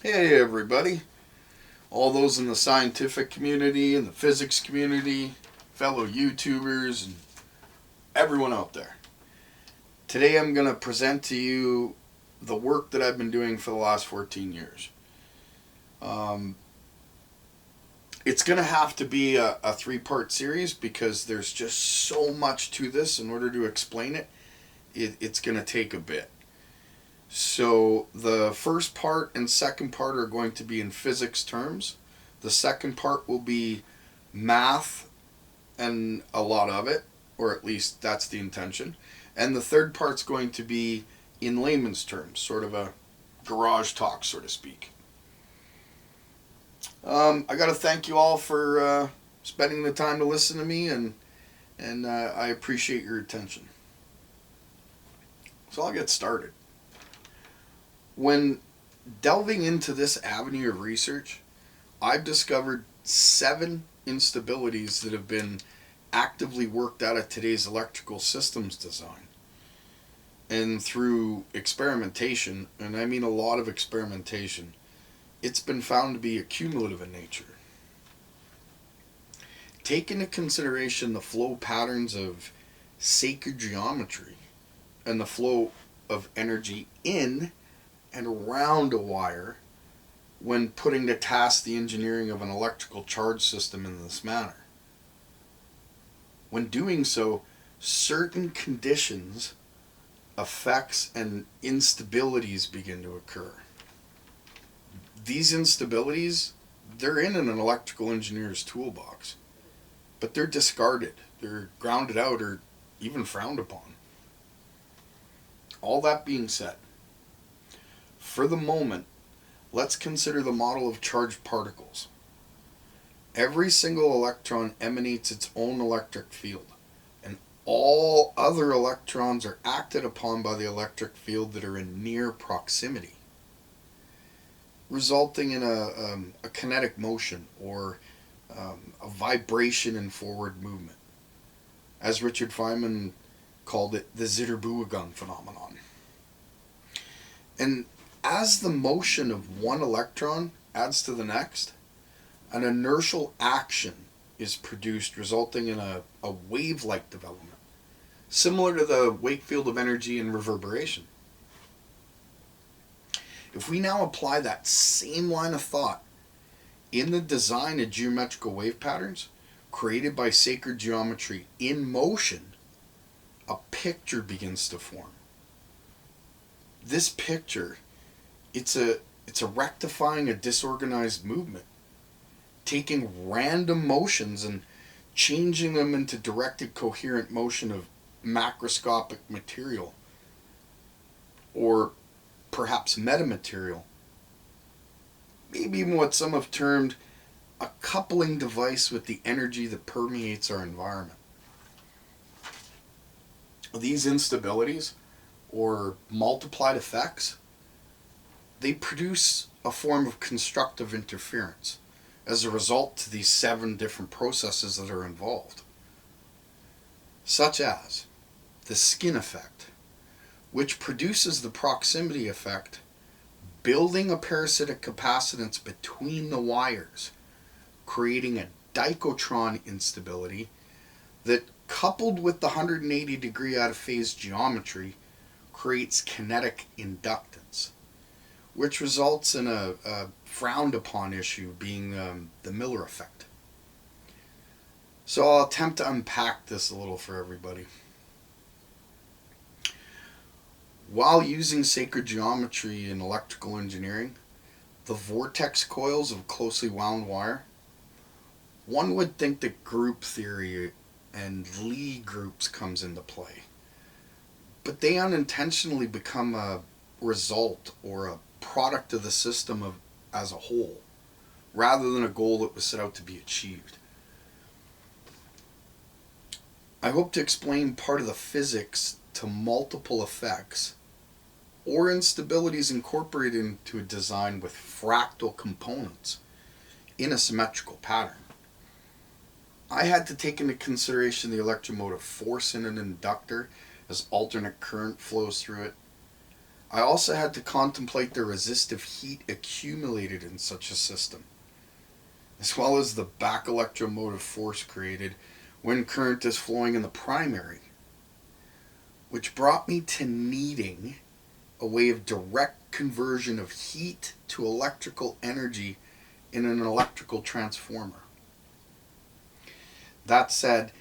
Hey everybody, all those in the scientific community and the physics community, fellow YouTubers, and everyone out there. Today I'm going to present to you the work that I've been doing for the last 14 years. Um, it's going to have to be a three-part series because there's just so much to this. In order to explain it's going to take a bit. So the first part and second part are going to be in physics terms. The second part will be math and a lot of it, or at least that's the intention. And the third part's going to be in layman's terms, sort of a garage talk, so to speak. I got to thank you all for spending the time to listen to me, and I appreciate your attention. So I'll get started. When delving into this avenue of research, I've discovered 7 instabilities that have been actively worked out of today's electrical systems design. And through experimentation, and I mean a lot of experimentation, it's been found to be accumulative in nature. Take into consideration the flow patterns of sacred geometry and the flow of energy in and around a wire when putting to task the engineering of an electrical charge system in this manner. When doing so, certain conditions, effects, and instabilities begin to occur. These instabilities, they're in an electrical engineer's toolbox, but they're discarded, they're grounded out, or even frowned upon. All that being said, for the moment, let's consider the model of charged particles. Every single electron emanates its own electric field, and all other electrons are acted upon by the electric field that are in near proximity, resulting in a kinetic motion or a vibration in forward movement. As Richard Feynman called it, the Zitterbuergung phenomenon. And as the motion of one electron adds to the next, an inertial action is produced, resulting in a wave-like development, similar to the wake field of energy and reverberation. If we now apply that same line of thought in the design of geometrical wave patterns created by sacred geometry in motion, a picture begins to form. This picture, it's a rectifying a disorganized movement, taking random motions and changing them into directed coherent motion of macroscopic material, or perhaps metamaterial, maybe even what some have termed a coupling device with the energy that permeates our environment. These instabilities, or multiplied effects, they produce a form of constructive interference as a result to these 7 different processes that are involved, such as the skin effect, which produces the proximity effect, building a parasitic capacitance between the wires, creating a dichotron instability that, coupled with the 180 degree out of phase geometry, creates kinetic inductance, which results in a frowned upon issue being the Miller effect. So I'll attempt to unpack this a little for everybody. While using sacred geometry in electrical engineering, the vortex coils of closely wound wire, one would think that group theory and Lie groups comes into play. But they unintentionally become a result or a product of the system as a whole, rather than a goal that was set out to be achieved. I hope to explain part of the physics to multiple effects or instabilities incorporated into a design with fractal components in a symmetrical pattern. I had to take into consideration the electromotive force in an inductor as alternate current flows through it. I also had to contemplate the resistive heat accumulated in such a system, as well as the back electromotive force created when current is flowing in the primary, which brought me to needing a way of direct conversion of heat to electrical energy in an electrical transformer. That said,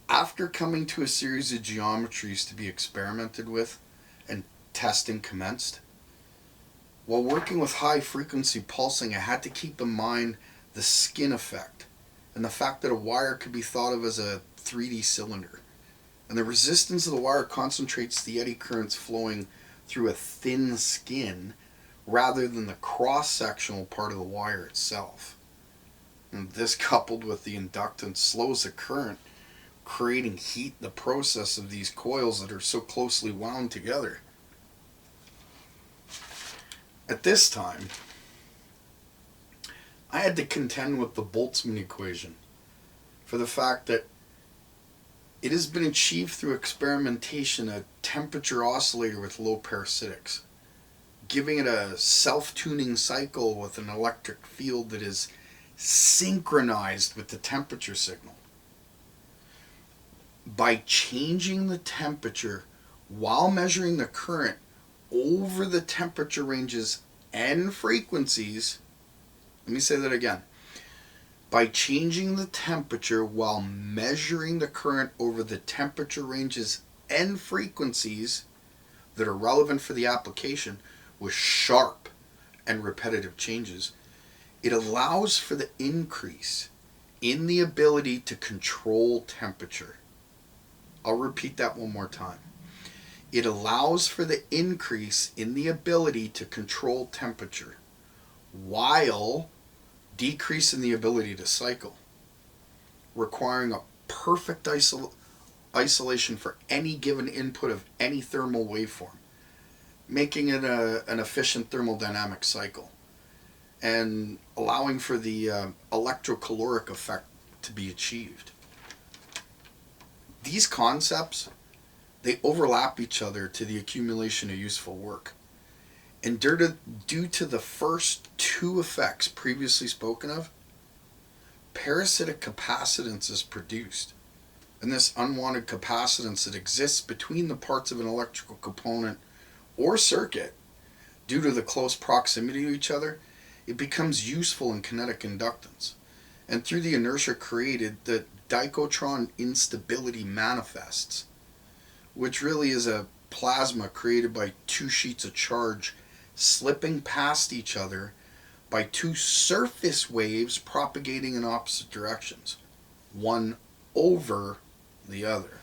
after coming to a series of geometries to be experimented with and testing commenced, while working with high frequency pulsing, I had to keep in mind the skin effect and the fact that a wire could be thought of as a 3D cylinder. And the resistance of the wire concentrates the eddy currents flowing through a thin skin rather than the cross-sectional part of the wire itself. And this, coupled with the inductance, slows the current, creating heat in the process of these coils that are so closely wound together. At this time, I had to contend with the Boltzmann equation for the fact that it has been achieved through experimentation a temperature oscillator with low parasitics, giving it a self-tuning cycle with an electric field that is synchronized with the temperature signal. By changing the temperature while measuring the current over the temperature ranges and frequencies, let me say that again. By changing the temperature while measuring the current over the temperature ranges and frequencies that are relevant for the application with sharp and repetitive changes, it allows for the increase in the ability to control temperature. I'll repeat that one more time. It allows for the increase in the ability to control temperature while decreasing the ability to cycle, requiring a perfect isolation for any given input of any thermal waveform, making it an efficient thermodynamic cycle, and allowing for the electrocaloric effect to be achieved. These concepts, they overlap each other to the accumulation of useful work. And due to the first two effects previously spoken of, parasitic capacitance is produced. And this unwanted capacitance that exists between the parts of an electrical component or circuit, due to the close proximity to each other, it becomes useful in kinetic inductance. And through the inertia created, the dichotron instability manifests, which really is a plasma created by two sheets of charge slipping past each other by two surface waves propagating in opposite directions, one over the other.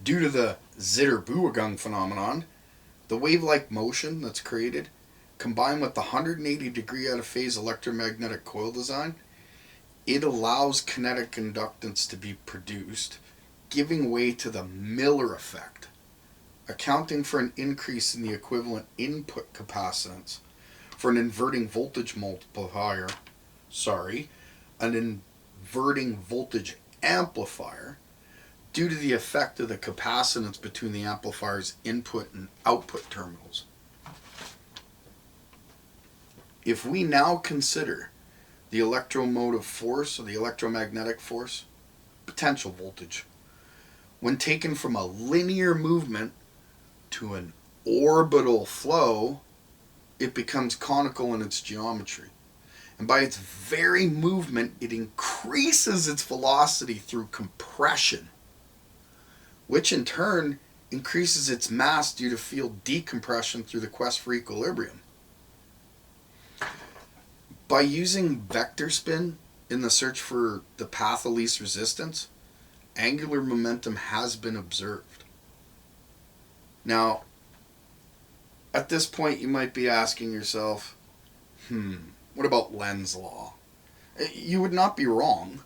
Due to the Zitter-Buergang phenomenon, the wave-like motion that's created, combined with the 180 degree out of phase electromagnetic coil design, it allows kinetic inductance to be produced, giving way to the Miller effect, accounting for an increase in the equivalent input capacitance for an inverting voltage amplifier due to the effect of the capacitance between the amplifier's input and output terminals. If we now consider the electromotive force or the electromagnetic force, potential voltage, when taken from a linear movement to an orbital flow, it becomes conical in its geometry. And by its very movement, it increases its velocity through compression, which in turn increases its mass due to field decompression through the quest for equilibrium. By using vector spin in the search for the path of least resistance, angular momentum has been observed. Now, at this point you might be asking yourself, what about Lenz's law? You would not be wrong,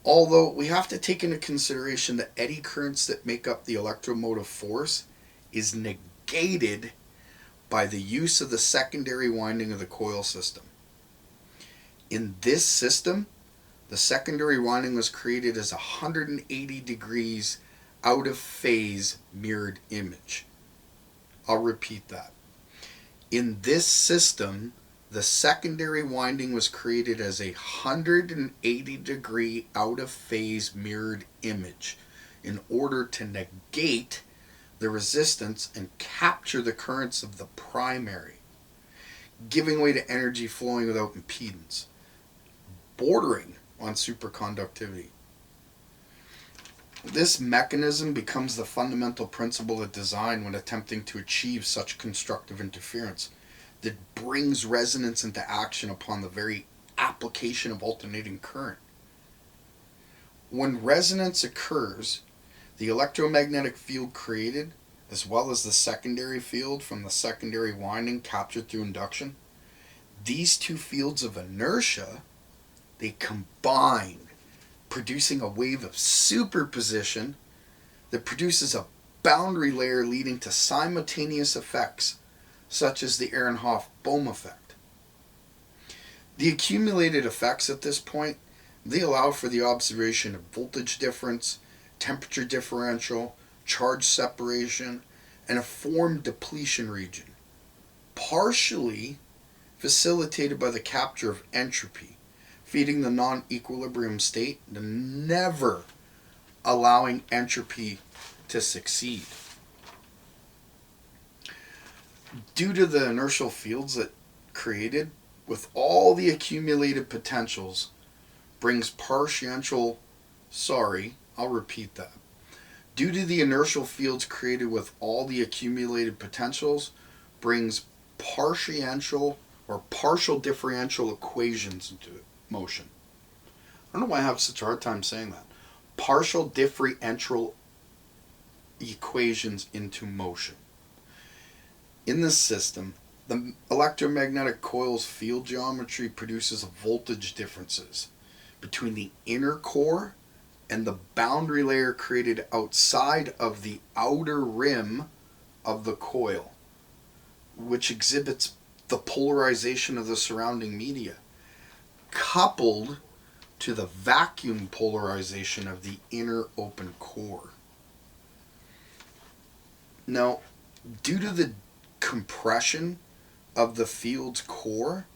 although we have to take into consideration the eddy currents that make up the electromotive force is negated by the use of the secondary winding of the coil system. In this system, the secondary winding was created as a 180 degrees out of phase mirrored image. I'll repeat that. In this system, the secondary winding was created as a 180-degree out-of-phase mirrored image in order to negate the resistance and capture the currents of the primary, giving way to energy flowing without impedance, bordering on superconductivity. This mechanism becomes the fundamental principle of design when attempting to achieve such constructive interference that brings resonance into action upon the very application of alternating current. When resonance occurs, the electromagnetic field created, as well as the secondary field from the secondary winding captured through induction, these two fields of inertia, they combine, producing a wave of superposition that produces a boundary layer leading to simultaneous effects such as the Ehrenhoff-Bohm effect. The accumulated effects at this point, they allow for the observation of voltage difference, temperature differential, charge separation, and a form depletion region, partially facilitated by the capture of entropy, feeding the non-equilibrium state and never allowing entropy to succeed. Due to the inertial fields that created, with all the accumulated potentials, brings partial, I'll repeat that. Due to the inertial fields created with all the accumulated potentials, brings partial differential equations into motion. I don't know why I have such a hard time saying that. Partial differential equations into motion. In this system, the electromagnetic coil's field geometry produces voltage differences between the inner core and the boundary layer created outside of the outer rim of the coil, which exhibits the polarization of the surrounding media, coupled to the vacuum polarization of the inner open core. Now, due to the compression of the field's core,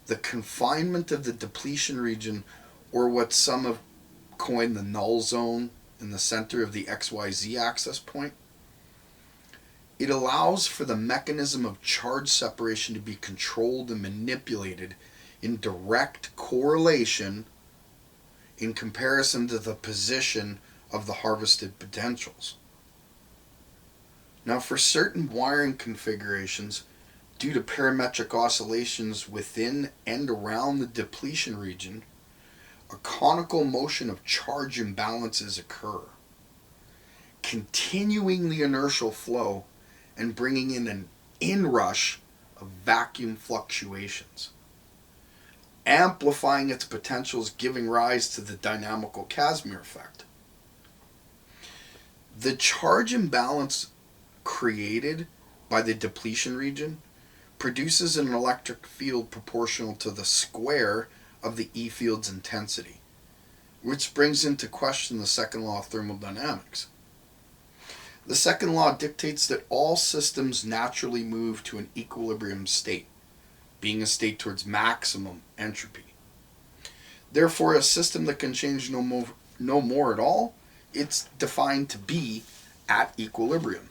the confinement of the depletion region, or what some have coined the null zone in the center of the XYZ access point, it allows for the mechanism of charge separation to be controlled and manipulated in direct correlation in comparison to the position of the harvested potentials. Now, for certain wiring configurations, due to parametric oscillations within and around the depletion region, a conical motion of charge imbalances occur, continuing the inertial flow and bringing in an inrush of vacuum fluctuations, amplifying its potentials, giving rise to the dynamical Casimir effect. The charge imbalance created by the depletion region produces an electric field proportional to the square of the E field's intensity, which brings into question the second law of thermodynamics. The second law dictates that all systems naturally move to an equilibrium state, being a state towards maximum entropy. Therefore, a system that can change no more at all, it's defined to be at equilibrium.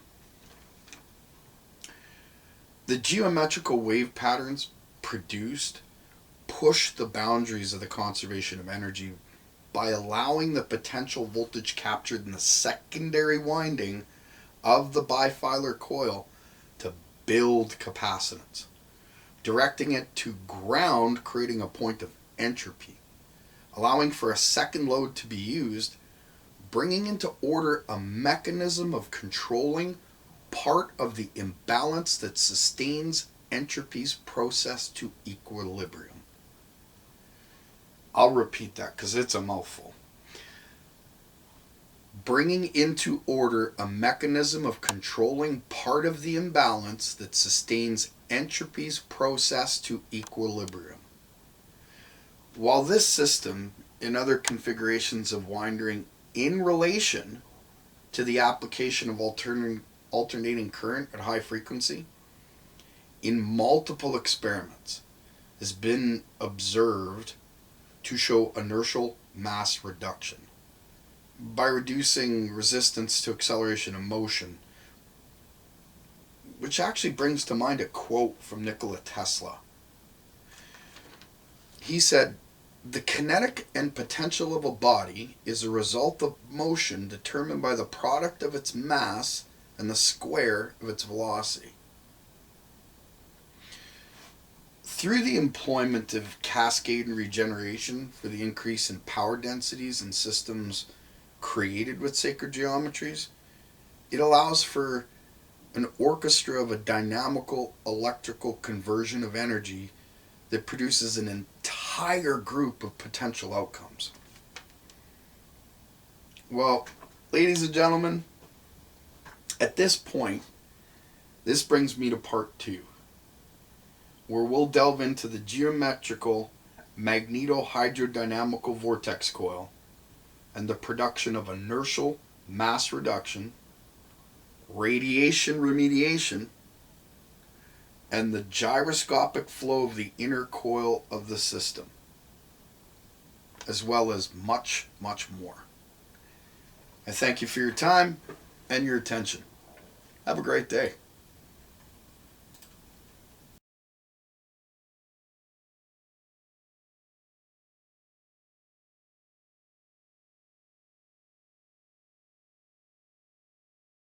The geometrical wave patterns produced push the boundaries of the conservation of energy by allowing the potential voltage captured in the secondary winding of the bifilar coil to build capacitance, directing it to ground, creating a point of entropy, allowing for a second load to be used, bringing into order a mechanism of controlling part of the imbalance that sustains entropy's process to equilibrium. I'll repeat that because it's a mouthful. Bringing into order a mechanism of controlling part of the imbalance that sustains entropy's process to equilibrium. While this system and other configurations of winding in relation to the application of alternating current at high frequency in multiple experiments has been observed to show inertial mass reduction by reducing resistance to acceleration of motion, which actually brings to mind a quote from Nikola Tesla. He said, "The kinetic and potential of a body is a result of motion determined by the product of its mass and the square of its velocity." Through the employment of cascade and regeneration for the increase in power densities in systems created with sacred geometries, it allows for an orchestra of a dynamical electrical conversion of energy that produces an entire group of potential outcomes. Well, ladies and gentlemen, at this point, this brings me to part 2, where we'll delve into the geometrical magneto-hydrodynamical vortex coil and the production of inertial mass reduction, radiation remediation, and the gyroscopic flow of the inner coil of the system, as well as much, much more. I thank you for your time and your attention. Have a great day.